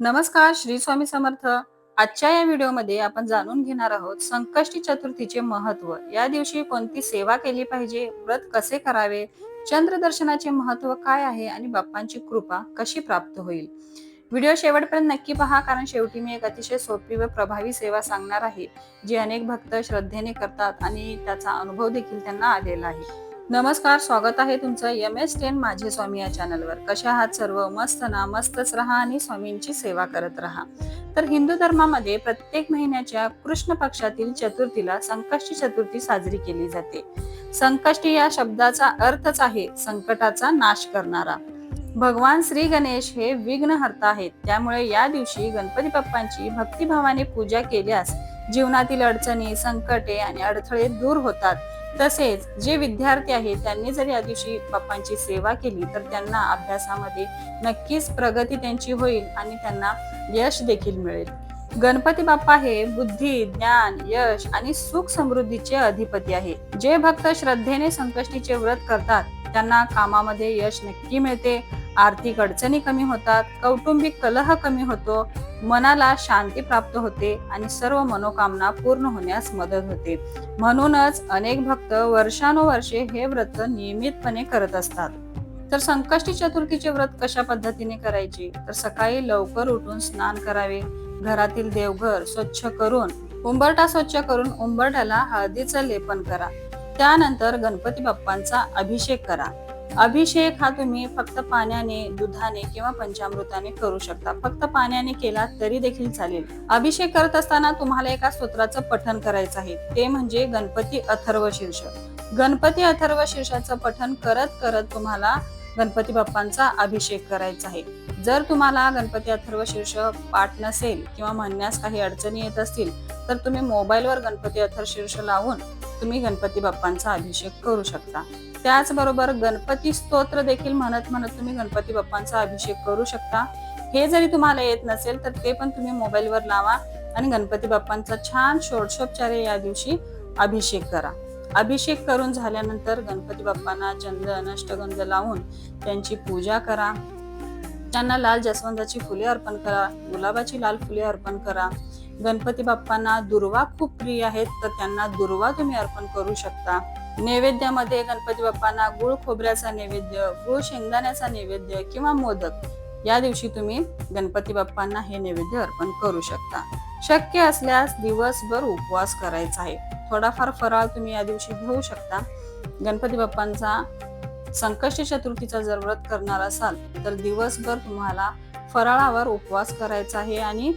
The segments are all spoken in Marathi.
नमस्कार, श्री स्वामी समर्थ. आजच्या या व्हिडिओमध्ये आपण जाणून घेणार आहोत संकष्टी चतुर्थीचे महत्व. या दिवशी कोणती सेवा केली पाहिजे, व्रत कसे करावे, चंद्र दर्शनाचे महत्व काय आहे आणि बाप्पांची कृपा कशी प्राप्त होईल. व्हिडिओ शेवटपर्यंत नक्की पहा, कारण शेवटी मी एक अतिशय सोपी व प्रभावी सेवा सांगणार आहे, जी अनेक भक्त श्रद्धेने करतात आणि त्याचा अनुभव देखील त्यांना आलेला आहे. नमस्कार, स्वागत आहे तुमचं MS10 माझे स्वामी या चॅनलवर. कशा आहात सर्व? मस्त ना? मस्तच राहा आणि स्वामींची सेवा करत राहा. तर हिंदू धर्मामध्ये प्रत्येक महिन्याच्या कृष्ण पक्षातील चतुर्थीला संकष्टी चतुर्थी साजरी केली जाते. संकष्टी या शब्दाचा अर्थच आहे संकटाचा नाश करणारा. भगवान श्री गणेश हे विघ्नहर्ता आहेत. त्यामुळे या दिवशी गणपती बाप्पांची भक्तिभावाने पूजा केल्यास जीवनातील अडचणी, संकटे आणि अडथळे दूर होतात. तसेच जे विद्यार्थी आहेत त्यांनी जर या दिवशी बाप्पांची सेवा केली तर त्यांना अभ्यासामध्ये नक्कीच प्रगती त्यांची होईल आणि त्यांना यश देखील मिळेल. गणपती बाप्पा हे बुद्धी, ज्ञान, यश आणि सुख समृद्धीचे अधिपती आहे. जे भक्त श्रद्धेने संकष्टीचे व्रत करतात त्यांना कामामध्ये यश नक्की मिळते, आर्थिक अडचणी कमी होतात, कौटुंबिक कलह कमी होतो, मनाला शांती प्राप्त होते आणि सर्व मनोकामना पूर्ण होण्यास मदत होते. म्हणूनच अनेक भक्त वर्षानुवर्षे हे व्रत नियमितपणे करत असतात. तर संकष्टी चतुर्थीचे व्रत कशा पद्धतीने करायचे? तर सकाळी लवकर उठून स्नान करावे, घरातील देवघर स्वच्छ करून उंबरठा स्वच्छ करून उंबरठ्याला हळदीचं लेपन करा. त्यानंतर गणपती बाप्पांचा अभिषेक करा. अभिषेक हा तुम्ही फक्त पाण्याने, दुधाने किंवा पंचामृताने करू शकता. फक्त पाण्याने केला तरी देखील चालेल. अभिषेक करत असताना तुम्हाला एका स्तोत्राचं पठण करायचं आहे, ते म्हणजे गणपती अथर्व शीर्ष. गणपती अथर्व शीर्षाचं पठण करत करत तुम्हाला गणपती बाप्पांचा अभिषेक करायचा आहे. जर तुम्हाला गणपती अथर्व शीर्ष पाठ नसेल किंवा म्हणण्यास काही अडचणी येत असतील तर तुम्ही मोबाईलवर गणपती अथर्व शीर्ष लावून तुम्ही गणपती बाप्पांचा अभिषेक करू शकता. त्याचबरोबर गणपती स्तोत्र देखील म्हणत म्हणत तुम्ही गणपती बाप्पांचा अभिषेक करू शकता. हे जरी तुम्हाला येत नसेल तर ते पण तुम्ही मोबाईलवर लावा आणि गणपती बाप्पांचा छान षोडशोपचारे या दिवशी अभिषेक करा. अभिषेक करून झाल्यानंतर गणपती बाप्पांना चंदन, अष्टगंध लावून त्यांची पूजा करा. त्यांना लाल जास्वंदाची फुले अर्पण करा, गुलाबाची लाल फुले अर्पण करा. गणपती बाप्पांना दुर्वा खूप प्रिय आहेत तर त्यांना दुर्वा तुम्ही अर्पण करू शकता. नैवेद्यामध्ये गणपती बाप्पांना गुळ खोबऱ्याचा नैवेद्य, गुळ शेंगदाण्याचा नैवेद्य किंवा मोदक या दिवशी तुम्ही गणपती बाप्पांना हे नैवेद्य अर्पण करू शकता. शक्य असल्यास दिवसभर उपवास करायचा आहे. थोडाफार फराळ तुम्ही या दिवशी घेऊ शकता. गणपती बाप्पांचा संकष्टी चतुर्थीचा जर व्रत करणार असाल तर दिवसभर तुम्हाला फराळावर उपवास करायचा आहे आणि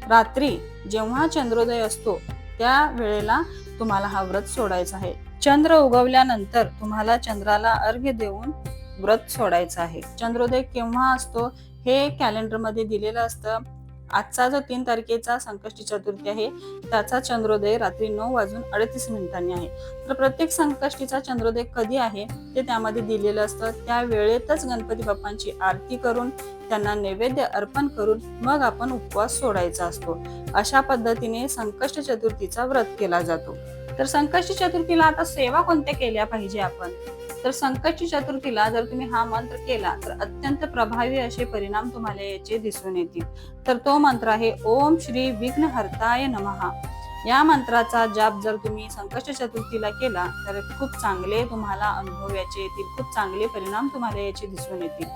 रात्री जेव्हा चंद्रोदय असतो त्या वेळेला तुम्हाला हा व्रत सोडायचा आहे. चंद्र उगवल्यानंतर तुम्हाला चंद्राला अर्घ्य देऊन व्रत सोडायचं आहे. चंद्रोदय केव्हा असतो हे कॅलेंडरमध्ये दिलेलं असतं. आजचा जो 3 तारखेचा संकष्टी चतुर्थी आहे त्याचा चंद्रोदय रात्री 9:38 आहे. तर प्रत्येक संकष्टीचा चंद्रोदय कधी आहे ते त्यामध्ये दिलेलं असतं. त्या वेळेतच गणपती बाप्पांची आरती करून त्यांना नैवेद्य अर्पण करून मग आपण उपवास सोडायचा असतो. अशा पद्धतीने संकष्टी चतुर्थीचा व्रत केला जातो. तर संकष्टी चतुर्थीला आता सेवा कोणत्या केल्या पाहिजे आपण? तर संकष्टी चतुर्थीला जर तुम्ही हा मंत्र केला तर अत्यंत प्रभावी असे परिणाम तुम्हाला याचे दिसून येतील. तर तो मंत्र आहे ओम श्री विघ्नहर्ताय नमः. या मंत्राचा जाप जर तुम्ही संकष्टी चतुर्थीला केला तर खूप चांगले तुम्हाला अनुभव याचे येतील, खूप चांगले परिणाम तुम्हाला याचे दिसून येतील.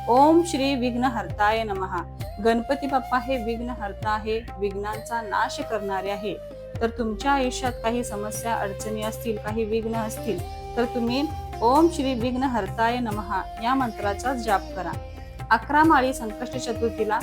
ओम श्री विघ्नहर्ताय नमः. गणपती बाप्पा हे विघ्नहर्ता आहे, विघ्नांचा नाश करणारे आहे. तर तुमच्या आयुष्यात काही समस्या, अडचणी असतील, काही विघ्न असतील तर तुम्ही ओम श्री विघ्नहर्ताय नमः या मंत्राचा जाप करा. 11 माळी संकष्टी चतुर्थीला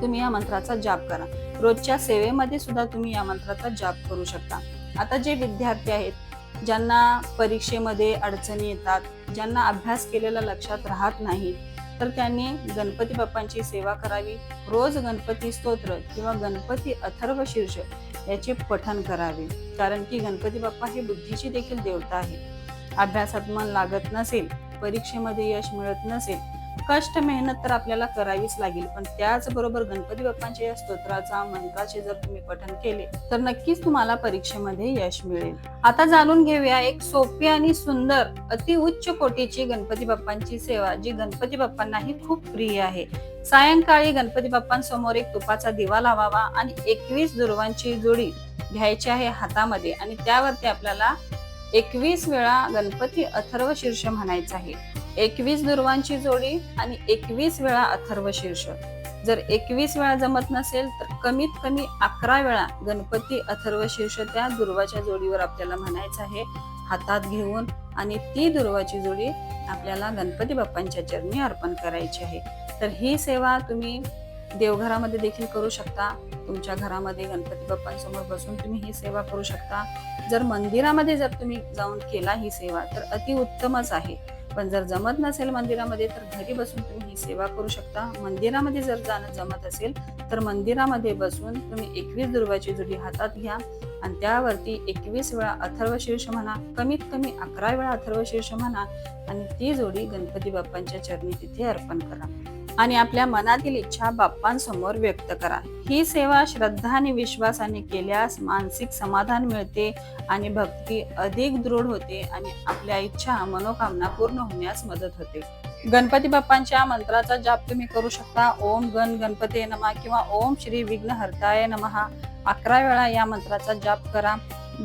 तुम्ही या मंत्राचा जाप करा. रोजच्या सेवेमध्ये सुद्धा तुम्ही या मंत्राचा जाप करू शकता. आता जे विद्यार्थी आहेत ज्यांना परीक्षेमध्ये अडचणी येतात, ज्यांना अभ्यास केलेला लक्षात राहत नाही तर त्यांनी गणपती बाप्पांची सेवा करावी. रोज गणपती स्तोत्र किंवा गणपती अथर्व शीर्ष याचे पठण करावे, कारण की गणपती बाप्पा हे बुद्धीची देखील देवता आहे. अभ्यासात मन लागत नसेल, परीक्षेमध्ये यश मिळत नसेल कष्ट मेहनत तर आपल्याला करावीच लागेल, पण त्याचबरोबर गणपती बाप्पांच्या या स्तोत्राचा मंत्राचे जर तुम्ही पठण केले तर नक्कीच तुम्हाला परीक्षेमध्ये यश मिळेल. आता जाणून घेऊया एक सोपी आणि सुंदर अति उच्च कोटीची गणपती बाप्पांची सेवा, जी गणपती बाप्पांनाही खूप प्रिय आहे. सायंकाळी गणपती बाप्पांसमोर एक तुपाचा दिवा लावावा आणि 21 दुर्वांची जोडी घ्यायची आहे हातामध्ये, आणि त्यावरती आपल्याला 21 वेळा गणपती अथर्व शीर्ष म्हणायचं आहे. 21 दुर्वांची जोडी आणि 21 वेळा अथर्व शीर्ष. जर 21 वेळा जमत नसेल तर कमीत कमी 11 वेळा गणपती अथर्व शीर्ष त्या दुर्वाच्या जोडीवर आपल्याला म्हणायचं आहे हातात घेऊन, आणि ती दुर्वाची जोडी आपल्याला गणपती बाप्पांच्या चरणी अर्पण करायची आहे. तर ही सेवा तुम्ही देवघरामध्ये देखील करू शकता. तुमच्या घरामध्ये गणपती बाप्पांसमोर बसून तुम्ही ही सेवा करू शकता. जर मंदिरामध्ये जर तुम्ही जाऊन केला ही सेवा तर अति उत्तमच आहे. पण जर जमत नसेल मंदिरामध्ये तर घरी बसून तुम्ही ही सेवा करू शकता. मंदिरामध्ये जर जाणं जमत असेल तर मंदिरामध्ये बसून तुम्ही 21 दुर्वाची जोडी हातात घ्या आणि त्यावरती 21 वेळा अथर्व शीर्ष म्हणा, कमीत कमी 11 वेळा अथर्व शीर्ष म्हणा, आणि ती जोडी गणपती बाप्पांच्या चरणी तिथे अर्पण करा आणि आपल्या मनातील इच्छा बाप्पांसमोर व्यक्त करा. ही सेवा श्रद्धा आणि विश्वासाने केल्यास मानसिक समाधान मिळते आणि भक्ती अधिक दृढ होते आणि आपल्या इच्छा मनोकामना पूर्ण होण्यास मदत होते. गणपती बाप्पांच्या मंत्राचा जाप तुम्ही करू शकता. ओम गण गणपते नमः किंवा ओम श्री विघ्नहर्ताय नमः 11 वेळा या मंत्राचा जाप करा.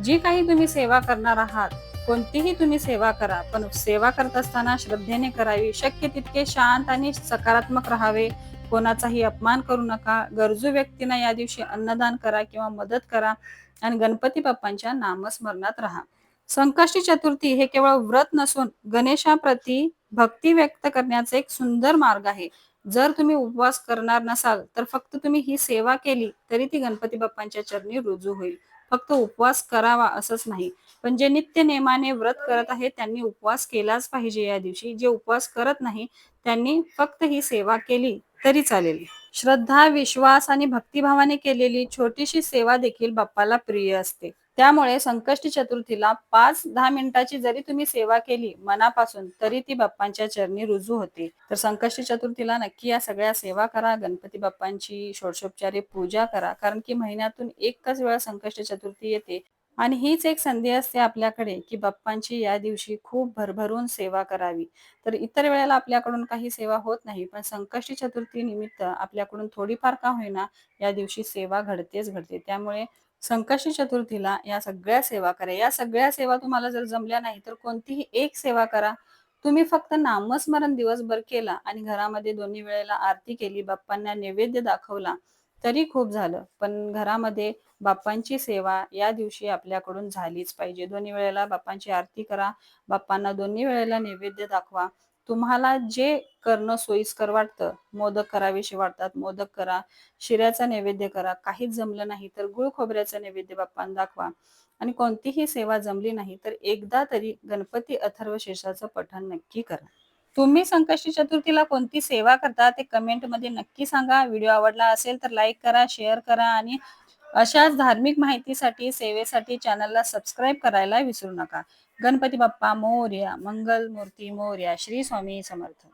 जी काही तुम्ही सेवा करणार आहात, कोणतीही तुम्ही सेवा करा, पण सेवा करत असताना श्रद्धेने करावी. शक्य तितके शांत आणि सकारात्मक राहावे. कोणाचाही अपमान करू नका. गरजू व्यक्तींना या दिवशी अन्नदान करा किंवा मदत करा आणि गणपती बाप्पांच्या नामस्मरणात राहा. संकष्टी चतुर्थी हे केवळ व्रत नसून गणेशाप्रती भक्ती व्यक्त करण्याचा एक सुंदर मार्ग आहे. जर तुम्ही उपवास करणार नसाल तर फक्त तुम्ही ही सेवा केली तरी ती गणपती बाप्पांच्या चरणी रुजू होईल. फक्त उपवास करावा असंच नाही, पण जे नित्य नेमाने व्रत करत आहेत त्यांनी उपवास केलाच पाहिजे या दिवशी. जे उपवास करत नाही त्यांनी फक्त ही सेवा केली तरी चालेल. श्रद्धा, विश्वास आणि भक्तिभावाने केलेली छोटीशी सेवा देखील बाप्पाला प्रिय असते. त्यामुळे संकष्टी चतुर्थीला 5-10 मिनिटाची जरी तुम्ही सेवा केली मनापासून तरी ती बाप्पांच्या चरणी रुजू होते. तर संकष्टी चतुर्थीला नक्की या सगळ्या सेवा करा. गणपती बाप्पांची षोडशोपचारे पूजा करा, कारण की महिन्यातून एकच वेळा संकष्टी चतुर्थी येते आणि हीच एक संधी असते आपल्याकडे की बाप्पांची या दिवशी खूप भरभरून सेवा करावी. तर इतर वेळेला आपल्याकडून काही सेवा होत नाही, पण संकष्टी चतुर्थी निमित्त आपल्याकडून थोडीफार का होईना या दिवशी सेवा घडतेच घडते. त्यामुळे संकष्टी चतुर्थीला या सगळ्या सेवा करा. या सगळ्या सेवा तुम्हाला जर जमल्या नाही तर कोणतीही एक सेवा करा. तुम्ही फक्त नामस्मरण दिवसभर केला आणि घरामध्ये दोन्ही वेळेला आरती केली, बाप्पांना नैवेद्य दाखवला तरी खूप झालं. पण घरामध्ये बाप्पांची सेवा या दिवशी आपल्याकडून झालीच पाहिजे. दोन्ही वेळेला बाप्पांची आरती करा, बाप्पांना दोन्ही वेळेला नैवेद्य दाखवा. तुम्हाला जे करणं सोयीस्कर वाटतं, मोदक करावेसे वाटतात मोदक करा, शिऱ्याचा नैवेद्य करा. काहीच जमलं नाही तर गुळ खोबऱ्याचा नैवेद्य बाप्पांना दाखवा. आणि कोणतीही सेवा जमली नाही तर एकदा तरी गणपती अथर्व शीर्षाचं पठण नक्की करा. तुम्ही संकष्टी चतुर्थीला कोणती सेवा करता ते कमेंटमध्ये नक्की सांगा. व्हिडिओ आवडला असेल तर लाईक करा, शेअर करा आणि अशाच धार्मिक माहितीसाठी, सेवेसाठी चॅनलला सबस्क्राईब करायला विसरू नका. गणपती बाप्पा मोरया, मंगल मूर्ती मोरया. श्री स्वामी समर्थ.